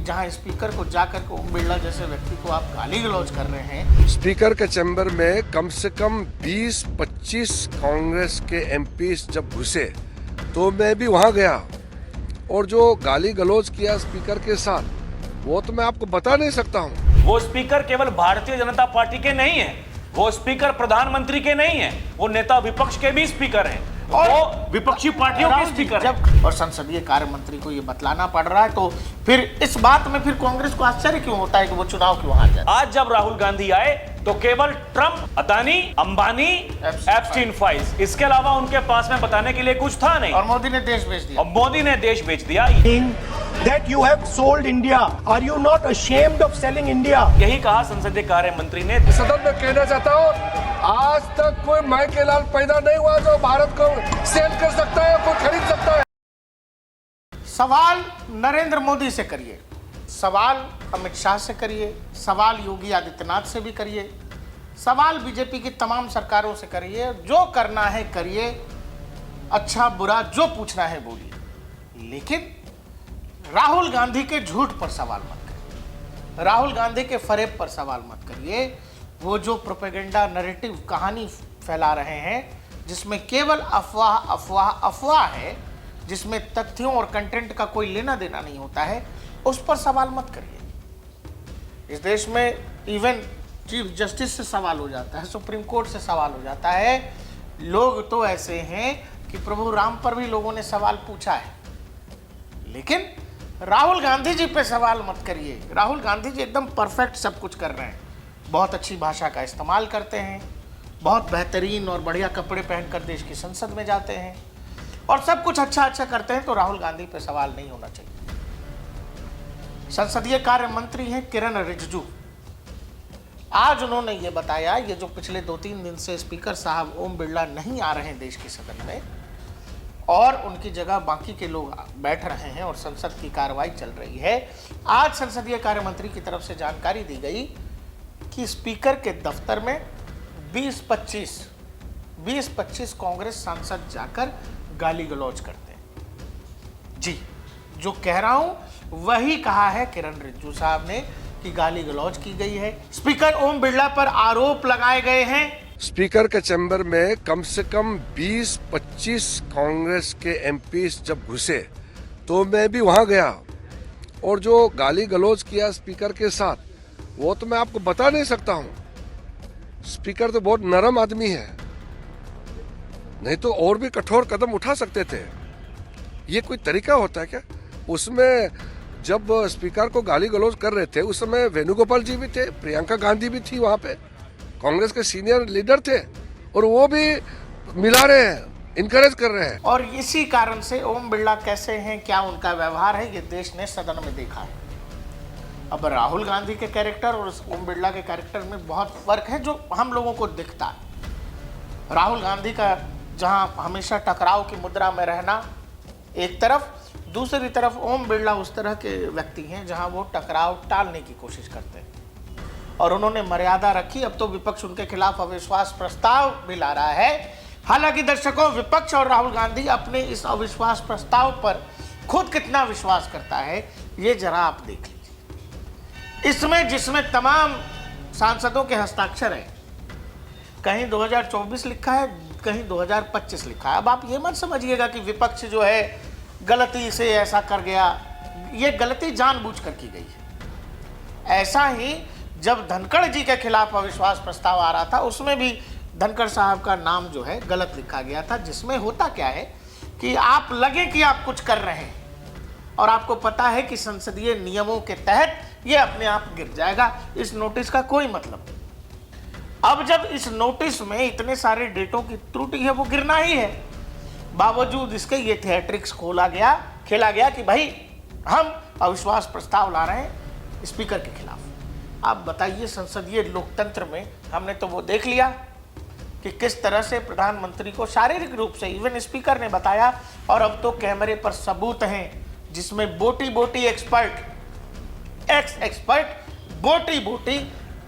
जहां स्पीकर को जाकर के ओम बिरला जैसे व्यक्ति को आप गाली गलौज कर रहे हैं। स्पीकर के चैम्बर में कम से कम 20-25 कांग्रेस के एमपीज जब घुसे तो मैं भी वहां गया और जो गाली गलौज किया स्पीकर के साथ वो तो मैं आपको बता नहीं सकता हूं। वो स्पीकर केवल भारतीय जनता पार्टी के नहीं है, वो स्पीकर प्रधानमंत्री के नहीं है, वो नेता विपक्ष के भी स्पीकर हैं और वो विपक्षी पार्टियों के स्पीकर हैं। और संसदीय कार्य मंत्री को ये बतलाना पड़ रहा है तो फिर इस बात में फिर कांग्रेस को आश्चर्य क्यों होता है कि वो चुनाव क्यों हार जाए। आज जब राहुल गांधी आए तो केवल Trump, Adani, Ambani, Epstein files, इसके अलावा उनके पास में बताने के लिए कुछ था नहीं। और मोदी ने देश बेच दिया। और मोदी ने देश बेच दिया। That you have sold India. Are you not ashamed of selling India? यही कहा संसदीय कार्य मंत्री ने। सदन में कहना चाहता हूँ आज तक कोई माई के लाल पैदा नहीं हुआ जो भारत को सेल कर सकता है, कोई खरीद सकता है। सवाल नरेंद्र मोदी से करिए, सवाल अमित शाह से करिए, सवाल योगी आदित्यनाथ से भी करिए, सवाल बीजेपी की तमाम सरकारों से करिए, जो करना है करिए, अच्छा बुरा जो पूछना है बोलिए, लेकिन राहुल गांधी के झूठ पर सवाल मत करिए, राहुल गांधी के फरेब पर सवाल मत करिए। वो जो प्रोपेगेंडा नैरेटिव कहानी फैला रहे हैं जिसमें केवल अफवाह अफवाह अफवाह है, जिसमें तथ्यों और कंटेंट का कोई लेना देना नहीं होता है, उस पर सवाल मत करिए। इस देश में इवन चीफ जस्टिस से सवाल हो जाता है, सुप्रीम कोर्ट से सवाल हो जाता है। लोग तो ऐसे हैं कि प्रभु राम पर भी लोगों ने सवाल पूछा है, लेकिन राहुल गांधी जी पे सवाल मत करिए। राहुल गांधी जी एकदम परफेक्ट सब कुछ कर रहे हैं, बहुत अच्छी भाषा का इस्तेमाल करते हैं, बहुत बेहतरीन और बढ़िया कपड़े पहनकर देश की संसद में जाते हैं और सब कुछ अच्छा अच्छा करते हैं, तो राहुल गांधी पे सवाल नहीं होना चाहिए। संसदीय कार्य मंत्री हैं किरण रिजिजू। आज उन्होंने ये बताया, ये जो पिछले 2-3 दिन से स्पीकर साहब ओम बिरला नहीं आ रहे हैं देश के सदन में और उनकी जगह बाकी के लोग बैठ रहे हैं और संसद की कार्रवाई चल रही है, आज संसदीय कार्य मंत्री की तरफ से जानकारी दी गई कि स्पीकर के दफ्तर में 20-25 कांग्रेस सांसद जाकर गाली गलौज करते हैं। जी, जो कह रहा हूं वही कहा है किरण रिजिजू साहब ने कि गाली गलौज की गई है। स्पीकर ओम बिरला पर आरोप लगाए गए हैं। स्पीकर के चैम्बर में कम से कम 20-25 कांग्रेस के एमपीज जब घुसे तो मैं भी वहां गया और जो गाली गलौज किया स्पीकर के साथ वो तो मैं आपको बता नहीं सकता हूं। स्पीकर तो बहुत नरम आदमी है, नहीं तो और भी कठोर कदम उठा सकते थे। ये कोई तरीका होता है क्या? उसमें जब स्पीकर को गाली गलौज कर रहे थे उस समय वेणुगोपाल जी भी थे, प्रियंका गांधी भी थी, वहां पे कांग्रेस के सीनियर लीडर थे और वो भी मिला रहे हैं, इनकरेज कर रहे हैं। और इसी कारण से ओम बिरला कैसे हैं, क्या उनका व्यवहार है, ये देश ने सदन में देखा है। अब राहुल गांधी के कैरेक्टर और ओम बिरला के कैरेक्टर में बहुत फर्क है जो हम लोगों को दिखता है। राहुल गांधी का जहां हमेशा टकराव की मुद्रा में रहना एक तरफ, दूसरी तरफ ओम बिरला उस तरह के व्यक्ति हैं जहां वो टकराव टालने की कोशिश करते हैं और उन्होंने मर्यादा रखी। अब तो विपक्ष उनके खिलाफ अविश्वास प्रस्ताव भी ला रहा है। हालांकि दर्शकों, विपक्ष और राहुल गांधी अपने इस अविश्वास प्रस्ताव पर खुद कितना विश्वास करता है ये जरा आप देख लीजिए। इसमें जिसमें तमाम सांसदों के हस्ताक्षर हैं, कहीं 2024 लिखा है, कहीं 2025 लिखा है। अब आप ये मत समझिएगा कि विपक्ष जो है गलती से ऐसा कर गया, ये गलती जानबूझकर की गई है। ऐसा ही जब धनखड़ जी के खिलाफ अविश्वास प्रस्ताव आ रहा था उसमें भी धनखड़ साहब का नाम जो है गलत लिखा गया था, जिसमें होता क्या है कि आप लगे कि आप कुछ कर रहे हैं और आपको पता है कि संसदीय नियमों के तहत ये अपने आप गिर जाएगा। इस नोटिस का कोई मतलब नहीं। अब जब इस नोटिस में इतने सारे डेटों की त्रुटि है वो गिरना ही है। बावजूद इसके ये थिएट्रिक्स खेला गया कि भाई हम अविश्वास प्रस्ताव ला रहे हैं स्पीकर के खिलाफ। आप बताइए, संसदीय लोकतंत्र में हमने तो वो देख लिया कि किस तरह से प्रधानमंत्री को शारीरिक रूप से इवन स्पीकर ने बताया, और अब तो कैमरे पर सबूत हैं जिसमें बोटी एक्सपर्ट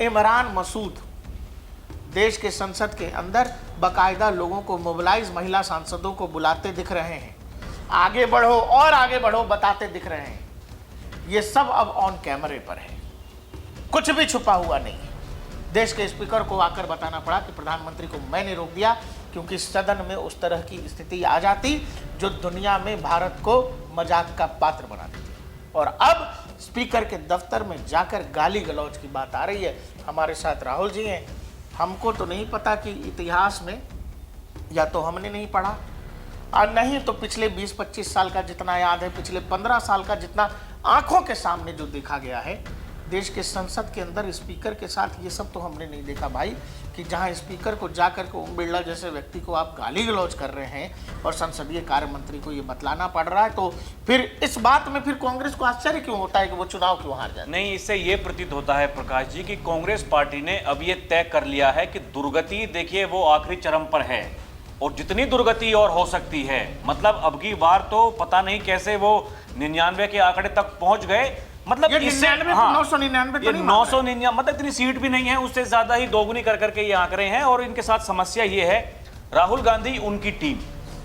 इमरान मसूद देश के संसद के अंदर बाकायदा लोगों को मोबिलाइज, महिला सांसदों को बुलाते दिख रहे हैं, आगे बढ़ो और आगे बढ़ो बताते दिख रहे हैं। ये सब अब ऑन कैमरे पर है, कुछ भी छुपा हुआ नहीं है। देश के स्पीकर को आकर बताना पड़ा कि प्रधानमंत्री को मैंने रोक दिया क्योंकि सदन में उस तरह की स्थिति आ जाती जो दुनिया में भारत को मजाक का पात्र बना देती। और अब स्पीकर के दफ्तर में जाकर गाली गलौज की बात आ रही है। हमारे साथ राहुल जी हैं। हमको तो नहीं पता कि इतिहास में या तो हमने नहीं पढ़ा और नहीं तो पिछले 20-25 साल का जितना याद है, पिछले 15 साल का जितना आंखों के सामने जो देखा गया है, देश के संसद के अंदर स्पीकर के साथ ये सब तो हमने नहीं देखा भाई, कि जहां स्पीकर को जाकर के ओम बिरला जैसे व्यक्ति को आप गाली गलौज कर रहे हैं और संसदीय कार्य मंत्री को ये बतलाना पड़ रहा है। तो फिर इस बात में फिर कांग्रेस को आश्चर्य क्यों होता है कि वो चुनाव क्यों हार जाए? नहीं, इससे ये प्रतीत होता है प्रकाश जी कि कांग्रेस पार्टी ने अब ये तय कर लिया है कि दुर्गति देखिए वो आखिरी चरम पर है और जितनी दुर्गति और हो सकती है, मतलब अब की बार तो पता नहीं कैसे वो 99 के आंकड़े तक पहुंच गए। मतलब इससे 999 तो 999 मतलब इतनी सीट भी नहीं है, उससे ज्यादा ही दोगुनी कर करके ये आंकड़े हैं। और इनके साथ समस्या ये है, राहुल गांधी उनकी टीम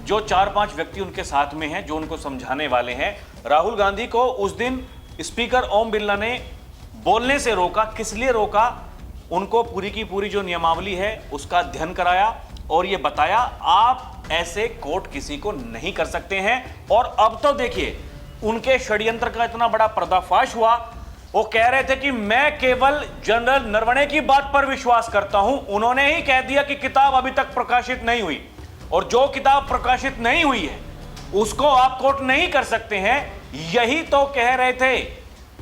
जो 4-5 व्यक्ति उनके साथ में हैं जो उनको समझाने वाले हैं, राहुल गांधी को उस दिन स्पीकर ओम बिरला ने बोलने से रोका। किस लिए रोका? उनको पूरी की पूरी जो नियमावली है उसका अध्ययन कराया और ये बताया आप ऐसे कोर्ट किसी को नहीं कर सकते हैं। और अब तो देखिए उनके षड्यंत्र का इतना बड़ा पर्दाफाश हुआ। वो कह रहे थे कि मैं केवल जनरल नरवणे की बात पर विश्वास करता हूं। उन्होंने ही कह दिया कि किताब अभी तक प्रकाशित नहीं हुई और जो किताब प्रकाशित नहीं हुई है उसको आप कोर्ट नहीं कर सकते हैं। यही तो कह रहे थे,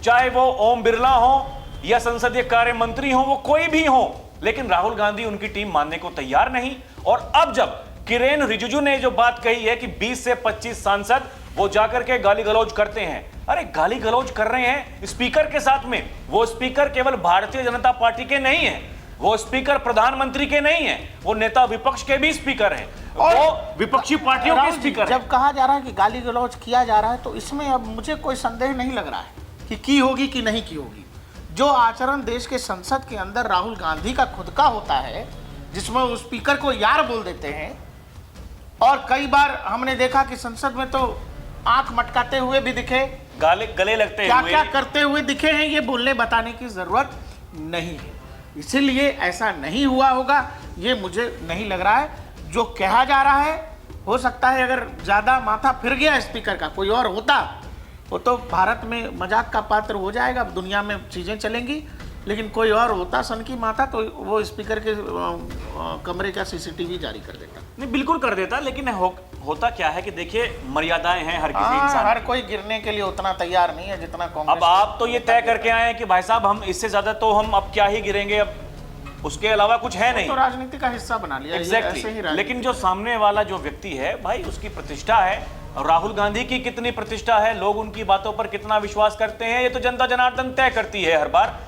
चाहे वो ओम बिरला हो या संसदीय कार्य मंत्री हो, वो कोई भी हो, लेकिन राहुल गांधी उनकी टीम मानने को तैयार नहीं। और अब जब किरेन रिजिजू ने जो बात कही है कि 20 से 25 सांसद वो जाकर के गाली गलौज करते हैं, अरे गाली गलौज कर रहे हैं स्पीकर के साथ में। वो स्पीकर केवल भारतीय जनता पार्टी के नहीं है, वो स्पीकर प्रधानमंत्री के नहीं है, वो नेता विपक्ष के भी स्पीकर हैं, वो विपक्षी पार्टियों के स्पीकर हैं। जब कहा जा रहा है कि गाली गलौज किया जा रहा है तो इसमें अब मुझे कोई संदेह नहीं लग रहा है कि होगी कि नहीं की होगी। जो आचरण देश के संसद के अंदर राहुल गांधी का खुद का होता है, जिसमें वो स्पीकर को यार बोल देते हैं, और कई बार हमने देखा कि संसद में तो आंख मटकाते हुए भी दिखे, गले लगते क्या हुए, क्या करते हुए दिखे हैं, ये बोलने बताने की जरूरत नहीं है। इसीलिए ऐसा नहीं हुआ होगा, ये मुझे नहीं लग रहा है। जो कहा जा रहा है, हो सकता है अगर ज्यादा माथा फिर गया स्पीकर का, कोई और होता वो तो भारत में मजाक का पात्र हो जाएगा, दुनिया में चीजें चलेंगी, लेकिन कोई और होता सन की माथा तो वो स्पीकर के कमरे का सीसीटीवी जारी कर देता। नहीं, बिल्कुल कर देता, लेकिन होता क्या है कि देखिए मर्यादाएं हैं हर किसी इंसान। हर कोई गिरने के लिए उतना तैयार नहीं है जितना कांग्रेस। अब आप तो ये तय करके आए हैं कि भाई साहब हम इससे ज्यादा तो हम अब क्या ही गिरेंगे, अब उसके अलावा कुछ है नहीं। तो राजनीति का हिस्सा बना लिया। एग्जैक्टली। लेकिन जो सामने वाला जो व्यक्ति है भाई, उसकी प्रतिष्ठा है, राहुल गांधी की कितनी प्रतिष्ठा है, लोग उनकी बातों पर कितना विश्वास करते हैं, ये तो जनता जनार्दन तय करती है हर बार।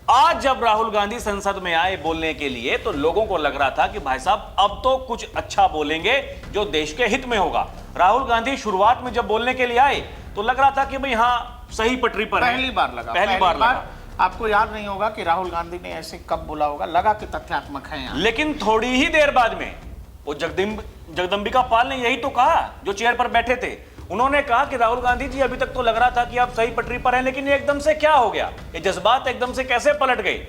आज जब राहुल गांधी संसद में आए बोलने के लिए तो लोगों को लग रहा था कि भाई साहब अब तो कुछ अच्छा बोलेंगे जो देश के हित में होगा। राहुल गांधी शुरुआत में जब बोलने के लिए आए तो लग रहा था कि भाई हाँ सही पटरी पर है। पहली बार लगा। आपको याद नहीं होगा कि राहुल गांधी ने ऐसे कब बोला होगा, लगा कि तथ्यात्मक है यहाँ। लेकिन थोड़ी ही देर बाद में वो जगदम्बिका पाल ने यही तो कहा, जो चेयर पर बैठे थे, उन्होंने कहा कि राहुल गांधी जी अभी तक तो लग रहा था कि आप सही पटरी पर हैं, लेकिन ये एकदम से क्या हो गया, ये जज्बात एकदम से कैसे पलट गए।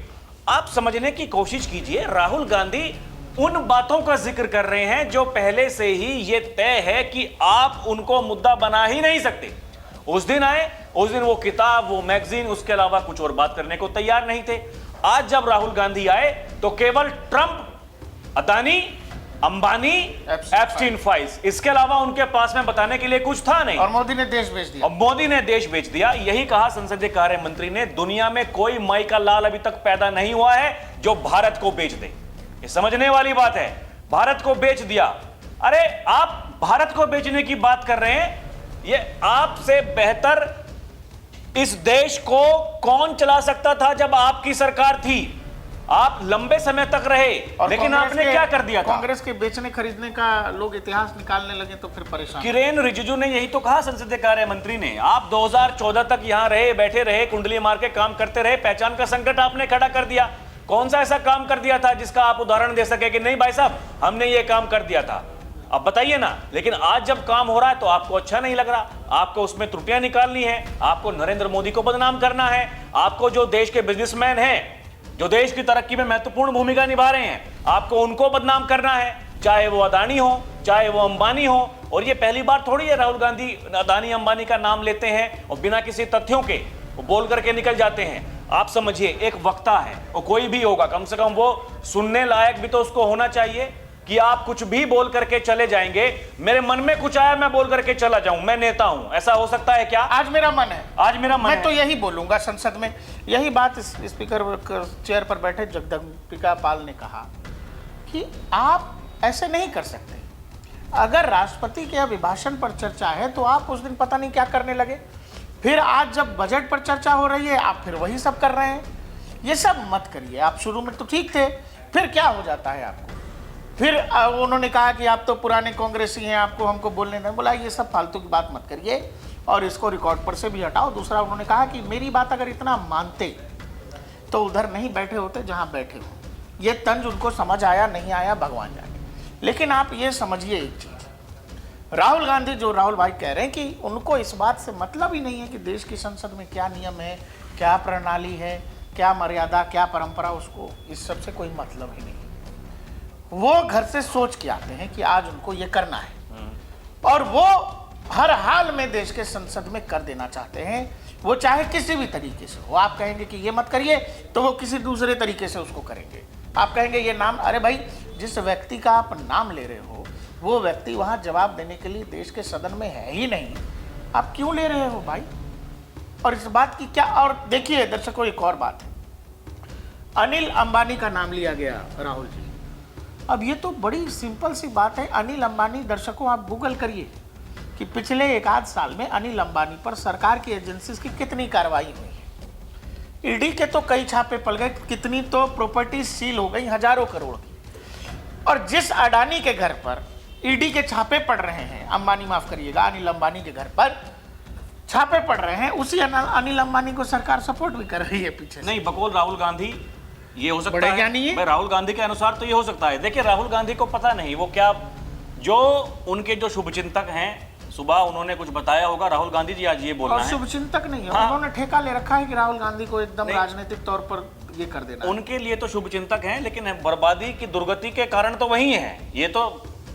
आप समझने की कोशिश कीजिए, राहुल गांधी उन बातों का जिक्र कर रहे हैं जो पहले से ही ये तय है कि आप उनको मुद्दा बना ही नहीं सकते। उस दिन आए, उस दिन वो किताब, वो मैगजीन, उसके अलावा कुछ और बात करने को तैयार नहीं थे। आज जब राहुल गांधी आए तो केवल Trump, Adani, Ambani, Epstein files, इसके अलावा उनके पास में बताने के लिए कुछ था नहीं। और मोदी ने देश बेच दिया। और मोदी ने देश बेच दिया। यही कहा संसदीय कार्य मंत्री ने, दुनिया में कोई माई का लाल अभी तक पैदा नहीं हुआ है जो भारत को बेच दे। ये समझने वाली बात है, भारत को बेच दिया। अरे आप भारत को बेचने की बात कर रहे हैं, ये आपसे बेहतर इस देश को कौन चला सकता था जब आपकी सरकार थी। आप लंबे समय तक रहे, लेकिन आपने क्या कर दिया था? कांग्रेस के बेचने खरीदने का लोग इतिहास निकालने लगे तो फिर परेशान। किरेन रिजिजू ने यही तो कहा, संसदीय कार्य मंत्री ने, आप 2014 तक यहां रहे, बैठे रहे, कुंडली मार के काम करते रहे, पहचान का संकट आपने खड़ा कर दिया। कौन सा ऐसा काम कर दिया था जिसका आप उदाहरण दे सके कि नहीं भाई साहब हमने ये काम कर दिया था? अब बताइए ना। लेकिन आज जब काम हो रहा है तो आपको अच्छा नहीं लग रहा, आपको उसमें त्रुटियां निकालनी है, आपको नरेंद्र मोदी को बदनाम करना है, आपको जो देश के बिजनेसमैन हैं जो देश की तरक्की में महत्वपूर्ण भूमिका निभा रहे हैं, आपको उनको बदनाम करना है, चाहे वो अदानी हो चाहे वो अंबानी हो। और ये पहली बार थोड़ी है राहुल गांधी अदानी अंबानी का नाम लेते हैं और बिना किसी तथ्यों के वो बोल करके निकल जाते हैं। आप समझिए, एक वक्ता है और कोई भी होगा, कम से कम वो सुनने लायक भी तो उसको होना चाहिए कि आप कुछ भी बोल करके चले जाएंगे, मेरे मन में कुछ आया मैं बोल करके चला जाऊं, मैं नेता हूं, ऐसा हो सकता है क्या? आज मेरा मन है, आज मेरा मन मैं है। तो यही बोलूंगा संसद में। यही बात स्पीकर चेयर पर बैठे जगदम्बिका पाल ने कहा कि आप ऐसे नहीं कर सकते। अगर राष्ट्रपति के अभिभाषण पर चर्चा है तो आप उस दिन पता नहीं क्या करने लगे, फिर आज जब बजट पर चर्चा हो रही है आप फिर वही सब कर रहे हैं। ये सब मत करिए। आप शुरू में तो ठीक थे, फिर क्या हो जाता है आपको? फिर उन्होंने कहा कि आप तो पुराने कांग्रेसी हैं, आपको हमको बोलने दें। बोला ये सब फालतू की बात मत करिए और इसको रिकॉर्ड पर से भी हटाओ। दूसरा उन्होंने कहा कि मेरी बात अगर इतना मानते तो उधर नहीं बैठे होते जहां बैठे हो। ये तंज उनको समझ आया नहीं आया भगवान जाने। लेकिन आप ये समझिए एक चीज, राहुल गांधी जो राहुल भाई कह रहे हैं कि उनको इस बात से मतलब ही नहीं है कि देश की संसद में क्या नियम है, क्या प्रणाली है, क्या मर्यादा, क्या परंपरा, उसको इस सब से कोई मतलब ही नहीं। वो घर से सोच के आते हैं कि आज उनको ये करना है और वो हर हाल में देश के संसद में कर देना चाहते हैं, वो चाहे किसी भी तरीके से हो। आप कहेंगे कि ये मत करिए तो वो किसी दूसरे तरीके से उसको करेंगे। आप कहेंगे ये नाम, अरे भाई जिस व्यक्ति का आप नाम ले रहे हो वो व्यक्ति वहां जवाब देने के लिए देश के सदन में है ही नहीं, आप क्यों ले रहे हो भाई? और इस बात की क्या, और देखिए दर्शकों एक और बात है, अनिल अंबानी का नाम लिया गया राहुल जी। अब ये तो बड़ी सिंपल सी बात है। अनिल अंबानी, दर्शकों आप गूगल करिए कि पिछले एक आध साल में अनिल अंबानी पर सरकार की एजेंसीज की कितनी कार्रवाई हुई है। ईडी के तो कई छापे पड़ गए, कितनी तो प्रॉपर्टी सील हो गई, हजारों करोड़ की। और जिस अडानी के घर पर ईडी के छापे पड़ रहे हैं, अंबानी माफ करिएगा, अनिल अंबानी के घर पर छापे पड़ रहे हैं, उसी अनिल अंबानी को सरकार सपोर्ट भी कर रही है पीछे से। नहीं, बकौल राहुल गांधी ये हो सकता बड़े है, ज्ञानी है। भाई राहुल गांधी के अनुसार तो ये हो सकता है। देखिए राहुल गांधी को पता नहीं वो क्या, जो उनके जो शुभचिंतक हैं, सुबह उन्होंने कुछ बताया होगा, राहुल गांधी जी आज ये बोलना और है। शुभचिंतक नहीं है, हाँ। उन्होंने ठेका ले रखा है कि राहुल गांधी को एकदम राजनीतिक तौर पर ये कर देना। उनके लिए तो शुभचिंतक हैं, लेकिन बर्बादी की दुर्गति के कारण तो वही है। ये तो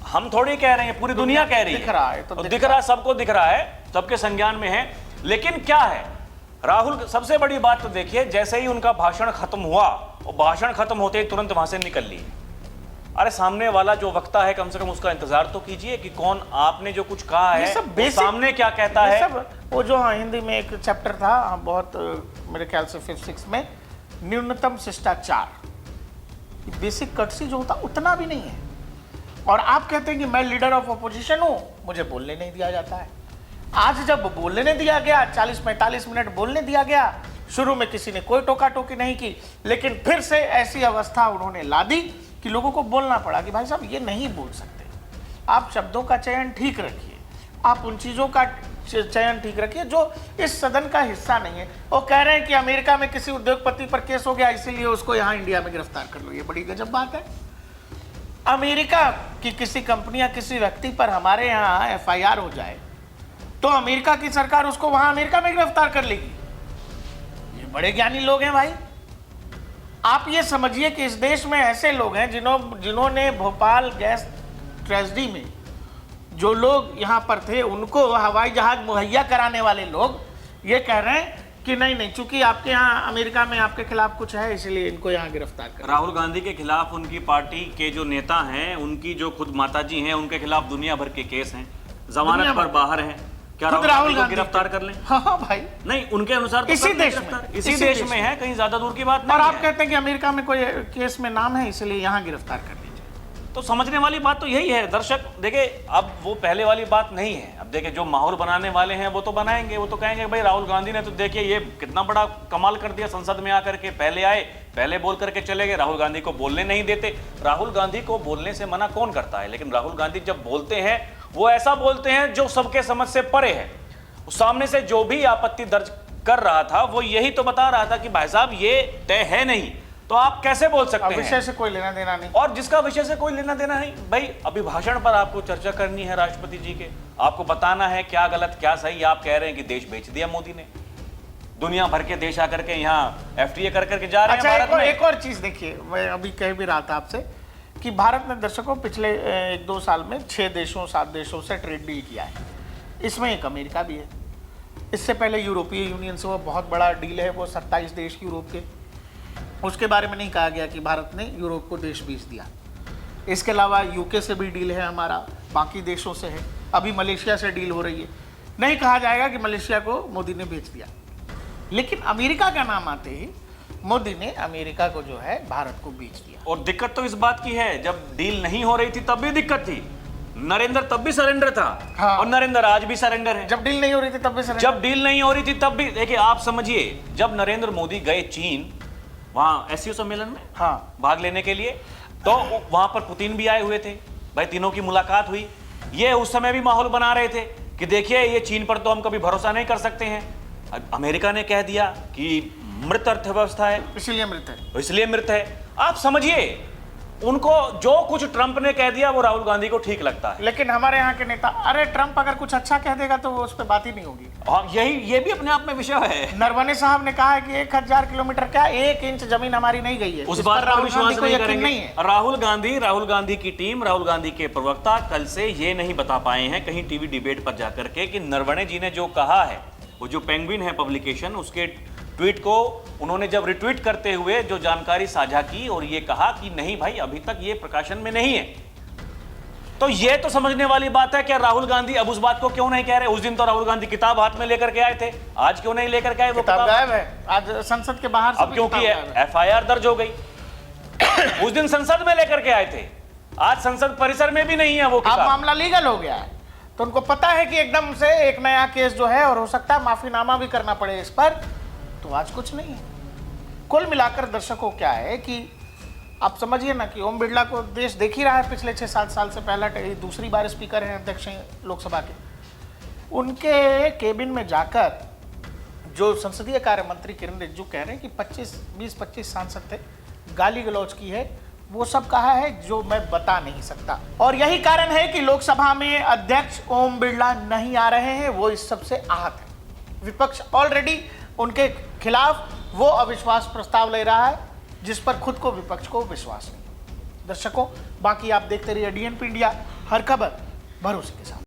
हम थोड़ी कह रहे हैं, पूरी दुनिया कह रही है। दिख रहा है तो दिख रहा, सबको दिख रहा है, सबके संज्ञान में है। लेकिन क्या है राहुल, सबसे बड़ी बात तो देखिए, जैसे ही उनका भाषण खत्म हुआ और भाषण खत्म होते ही तुरंत वहां से निकल लिए। अरे सामने वाला जो वक्ता है कम से कम उसका इंतजार तो कीजिए कि कौन आपने जो कुछ कहा है वो सामने क्या कहता है। सब वो जो हिंदी में एक चैप्टर था बहुत, मेरे ख्याल से 5-6 में, न्यूनतम शिष्टाचार, बेसिक कर्टसी जो होता उतना भी नहीं है। और आप कहते हैं कि मैं लीडर ऑफ अपोजिशन हूं, मुझे बोलने नहीं दिया जाता है। आज जब बोलने दिया गया, 40-45 मिनट बोलने दिया गया, शुरू में किसी ने कोई टोका टोकी नहीं की, लेकिन फिर से ऐसी अवस्था उन्होंने ला दी कि लोगों को बोलना पड़ा कि भाई साहब ये नहीं बोल सकते, आप शब्दों का चयन ठीक रखिए, आप उन चीज़ों का चयन ठीक रखिए जो इस सदन का हिस्सा नहीं है। वो कह रहे हैं कि अमेरिका में किसी उद्योगपति पर केस हो गया इसीलिए उसको यहाँ इंडिया में गिरफ्तार कर लो, ये बड़ी गजब बात है। अमेरिका की किसी कंपनी या किसी व्यक्ति पर हमारे यहाँ FIR हो जाए तो अमेरिका की सरकार उसको वहां अमेरिका में गिरफ्तार कर लेगी। ये बड़े ज्ञानी लोग हैं भाई। आप ये समझिए कि इस देश में ऐसे लोग हैं जिन्होंने भोपाल गैस ट्रेजेडी में जो लोग यहाँ पर थे उनको हवाई जहाज मुहैया कराने वाले लोग ये कह रहे हैं कि नहीं, चूंकि आपके यहाँ अमेरिका में आपके खिलाफ कुछ है इसलिए इनको यहाँ गिरफ्तार कर। राहुल गांधी के खिलाफ उनकी पार्टी के जो नेता हैं, उनकी जो खुद माताजी हैं, उनके खिलाफ दुनिया भर के केस हैं, जमानत पर बाहर हैं। क्या राहुल गांधी को गिरफ्तार कर लें? हाँ भाई, नहीं, उनके अनुसार तो इसी देश में है, कहीं ज्यादा दूर की बात नहीं और है। आप कहते हैं कि अमेरिका में कोई केस में नाम है इसलिए यहाँ गिरफ्तार कर लीजिए। तो समझने वाली बात तो यही है दर्शक। देखिए अब वो पहले वाली बात नहीं है। अब देखिए जो माहौल बनाने वाले हैं वो तो बनाएंगे, वो तो कहेंगे भाई राहुल गांधी ने तो देखिए ये कितना बड़ा कमाल कर दिया संसद में आकर के, पहले आए, पहले बोल करके चले गए, राहुल गांधी को बोलने नहीं देते। राहुल गांधी को बोलने से मना कौन करता है? लेकिन राहुल गांधी जब बोलते हैं वो ऐसा बोलते हैं जो सबके समझ से परे है। सामने से जो भी आपत्ति दर्ज कर रहा था वो यही तो बता रहा था कि भाई साहब ये तय है नहीं, तो आप कैसे बोल सकते विषय हैं? से कोई लेना देना नहीं। और जिसका विषय से कोई लेना देना नहीं, भाई अभिभाषण पर आपको चर्चा करनी है राष्ट्रपति जी के, आपको बताना है क्या गलत क्या सही। आप कह रहे हैं कि देश बेच दिया मोदी ने, दुनिया भर के देश आकर के यहाँ FTA कर करके जा रहे अच्छा, हैं भारत में। एक और चीज देखिए, मैं अभी कह भी रहा था आपसे कि भारत ने दर्शकों पिछले 1-2 साल में 6 देशों 7 देशों से ट्रेड डील किया है, इसमें एक अमेरिका भी है। इससे पहले यूरोपीय यूनियन से वो बहुत बड़ा डील है, वो 27 देश यूरोप के, उसके बारे में नहीं कहा गया कि भारत ने यूरोप को देश बेच दिया। इसके अलावा UK से भी डील है हमारा, बाकी देशों से है, अभी मलेशिया से डील हो रही है। नहीं कहा जाएगा कि मलेशिया को मोदी ने बेच दिया, लेकिन अमेरिका का नाम आते ही मोदी ने अमेरिका को जो है भारत को बेच दिया। और दिक्कत तो इस बात की है, जब डील नहीं हो रही थी तब भी दिक्कत थी, नरेंद्र तब भी सरेंडर था। हाँ। और नरेंद्र आज भी सरेंडर है। जब डील नहीं हो रही थी तब भी सर, जब डील नहीं हो रही थी तब भी, देखिए आप समझिए, जब नरेंद्र मोदी गए चीन, वहां SCO सम्मेलन में हाँ भाग लेने के लिए, तो वहां पर पुतिन भी आए हुए थे, भाई तीनों की मुलाकात हुई। ये उस समय भी माहौल बना रहे थे कि देखिए ये चीन पर तो हम कभी भरोसा नहीं कर सकते हैं। अमेरिका ने कह दिया कि मृत अर्थव्यवस्था है, इसलिए मृत है। इसलिए मृत है। आप समझिए, उनको जो कुछ ट्रंप ने कह दिया वो राहुल गांधी को ठीक लगता है। लेकिन हमारे यहाँ के नेता, अरे ट्रंप अगर कुछ अच्छा कह देगा तो वो उस पर बात ही नहीं होगी। हाँ, ये भी अपने आप में विषय है। नरवणे साहब ने कहा है कि 1000 किलोमीटर क्या 1 इंच जमीन हमारी नहीं गई है। उस इस बात पर पर राहुल विश्वास गांधी को नहीं यकीन करेंगे। नहीं है। राहुल गांधी की टीम, राहुल गांधी के प्रवक्ता कल से ये नहीं बता पाए हैं कहीं टीवी डिबेट पर जाकर के कि नरवणे जी ने जो कहा है, वो जो पेंगुइन है पब्लिकेशन, उसके ट्वीट को उन्होंने जब रिट्वीट करते हुए जो जानकारी साझा की और ये कहा कि नहीं भाई अभी तक ये प्रकाशन में नहीं है, तो ये तो समझने वाली बात है। क्या राहुल गांधी अब उस बात को क्यों नहीं कह रहे? उस दिन तो राहुल गांधी किताब हाथ में लेकर के आए थे, आज क्यों नहीं लेकर के आए वो किताब किताब? गायब है, आज संसद के बाहर से अब भी क्योंकि किताब गायब है। FIR दर्ज हो गई। उस दिन संसद में लेकर के आए थे, आज संसद परिसर में भी नहीं है वो अब किताब। मामला लीगल हो गया है, तो उनको पता है कि एकदम से एक नया केस जो है, और हो सकता है माफीनामा भी करना पड़े इस पर, तो आज कुछ नहीं है। कुल मिलाकर दर्शकों क्या है कि आप समझिए ना कि ओम बिरला को देश देख ही रहा है पिछले 6-7 साल से। पहला दूसरी बार स्पीकर हैं, अध्यक्ष हैं लोकसभा के। उनके केबिन में जाकर जो संसदीय कार्य मंत्री किरण रिजिजू कह रहे हैं कि 20-25 सांसद थे, गाली गलौज की है, वो सब कहा है जो मैं बता नहीं सकता। और यही कारण है कि लोकसभा में अध्यक्ष ओम बिरला नहीं आ रहे हैं, वो इस सब से आहत है। विपक्ष ऑलरेडी उनके खिलाफ वो अविश्वास प्रस्ताव ले रहा है जिस पर खुद को विपक्ष को विश्वास नहीं। दर्शकों, बाकी आप देखते रहिए DNP इंडिया, हर खबर भरोसे के साथ।